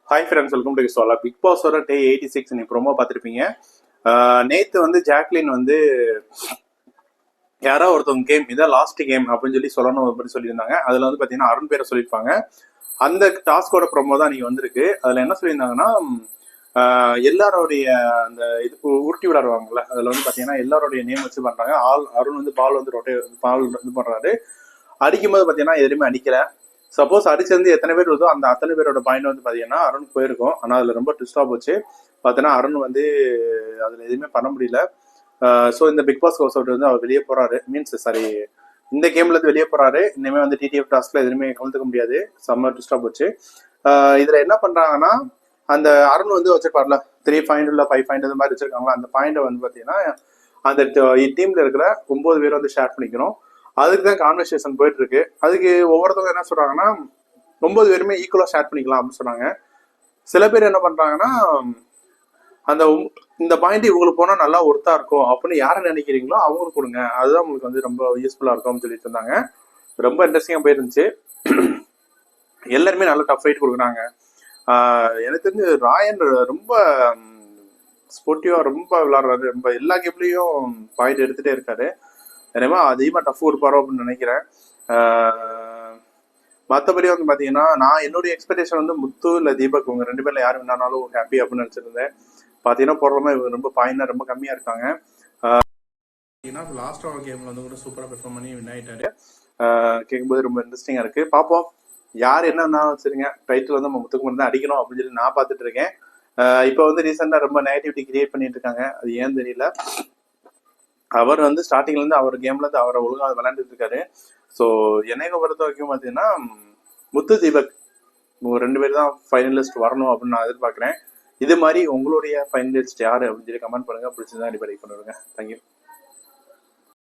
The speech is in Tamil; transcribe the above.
ஹாய் ஃப்ரெண்ட்ஸ், வெல்கம் டு சோலா. பிக் பாஸோட டே 86 நீ ப்ரோமோ பார்த்துருப்பீங்க. நேற்று வந்து ஜாக்லின் வந்து யாரோ ஒருத்தவங்க கேம் இதான் லாஸ்ட் கேம் அப்படின்னு சொல்லணும் அப்படின்னு சொல்லியிருந்தாங்க. அதில் வந்து பார்த்தீங்கன்னா அருண் பேரை சொல்லியிருப்பாங்க. அந்த டாஸ்கோட ப்ரோமோ தான் நீங்கள் வந்திருக்கு. அதில் என்ன சொல்லியிருந்தாங்கன்னா எல்லாரோடைய அந்த இது உருட்டி விளையாடுவாங்கல்ல, அதில் வந்து பார்த்தீங்கன்னா எல்லாரோடைய நேம் வச்சு பண்ணுறாங்க. அருண் வந்து பால் வந்து பால் இது பண்ணுறாரு. அடிக்கும்போது பார்த்தீங்கன்னா எதுவுமே அடிக்கல. சப்போஸ் அடிச்சிருந்து எத்தனை பேர் இருந்தோ அந்த அத்தனை பேரோட பாயிண்ட் வந்து பார்த்தீங்கன்னா அருண் போயிருக்கும். ஆனால் அதில் ரொம்ப ட்விஸ்டாக போச்சு. பார்த்தீங்கன்னா அருண் வந்து அதில் எதுவுமே பண்ண முடியல. ஸோ இந்த பிக் பாஸ் ஹவுஸ் அவுட் வந்து அவர் வெளியே போறாரு. சாரி, இந்த கேம்ல இருந்து வெளியே போறாரு. இனிமே வந்து டிடிஎஃப் டாஸ்க்ல எதுவுமே கலந்துக்க முடியாது. செம்ம ட்விஸ்டா போச்சு. இதுல என்ன பண்றாங்கன்னா, அந்த அருண் வந்து வச்சிருப்பார்ல 3 பாயிண்ட் இல்ல 5 பாயிண்ட் இந்த மாதிரி வச்சிருக்காங்களா, அந்த பாயிண்டை வந்து பாத்தீங்கன்னா அந்த டீம்ல இருக்கிற 9 பேர் வந்து ஷேர் பண்ணிக்கணும். அதுக்கு தான் கான்வர்சேஷன் போயிட்டு இருக்கு. அதுக்கு ஒவ்வொருத்தவங்க என்ன சொல்றாங்கன்னா 9 பேருமே ஈக்குவலா ஷேர் பண்ணிக்கலாம் அப்படின்னு சொன்னாங்க. சில பேர் என்ன பண்றாங்கன்னா அந்த இந்த பாயிண்ட் இவங்களுக்கு போனா நல்லா ஒர்த்தா இருக்கும் அப்படின்னு யாரை நினைக்கிறீங்களோ அவங்களுக்கு கொடுங்க, அதுதான் உங்களுக்கு வந்து ரொம்ப யூஸ்ஃபுல்லா இருக்கும்னு சொல்லிட்டு இருந்தாங்க. ரொம்ப இன்ட்ரெஸ்டிங்கா போயிருந்துச்சு. எல்லாருமே நல்ல டஃப் ஃபைட் கொடுக்குறாங்க. எனக்கு தெரிஞ்சு ராயன் ரொம்ப ஸ்போர்ட்டிவா ரொம்ப விளையாடுறாரு. ரொம்ப எல்லா கேம்லயும் பாயிண்ட் எடுத்துட்டே இருக்காரு. எனவே அதிகமா டஃப் கொடுப்பாரோ அப்படின்னு நினைக்கிறேன். மற்றபடி வந்து பாத்தீங்கன்னா நான் என்னுடைய எக்ஸ்பெக்டேஷன் வந்து முத்து இல்ல தீபக் இவங்க 2 பேர்ல யாரு வேணாலும் ஹாப்பி அப்படின்னு நினைச்சிருந்தேன். பாத்தீங்கன்னா போடுறமா இவங்க ரொம்ப பாயிண்ட் ரொம்ப கம்மியா இருக்காங்க. லாஸ்ட் ஓவர் கேம்ல வந்து கூட சூப்பரா பெர்ஃபார்ம் பண்ணி வின் ஆயிட்டாரு. கேட்கும்போது ரொம்ப இன்ட்ரெஸ்டிங்கா இருக்கு. பார்ப்போம் யார் என்ன வச்சிருங்க. டைட்டில் வந்து நம்ம முத்துக்கு மட்டும் தான் அடிக்கணும் அப்படின்னு சொல்லி நான் பார்த்துட்டு இருக்கேன். இப்போ வந்து ரீசெண்டா ரொம்ப நெகட்டிவிட்டி கிரியேட் பண்ணிட்டு இருக்காங்க. அது ஏன்னு தெரியல. அவர் வந்து ஸ்டார்டிங்ல இருந்து அவர் கேம்ல இருந்து அவரை ஒழுங்கா விளையாண்டுட்டு இருக்காரு. ஸோ என்னை பொறுத்த வரைக்கும் பார்த்தீங்கன்னா முத்து தீபக் 2 பேர் தான் ஃபைனலிஸ்ட் வரணும் அப்படின்னு நான் எதிர்பார்க்குறேன். இது மாதிரி உங்களுடைய ஃபைனலிஸ்ட் யாரு அப்படின்னு சொல்லி கமெண்ட் பண்ணுங்க. பிடிச்சதான் டிபைட் பண்ணுங்க. தேங்க்யூ.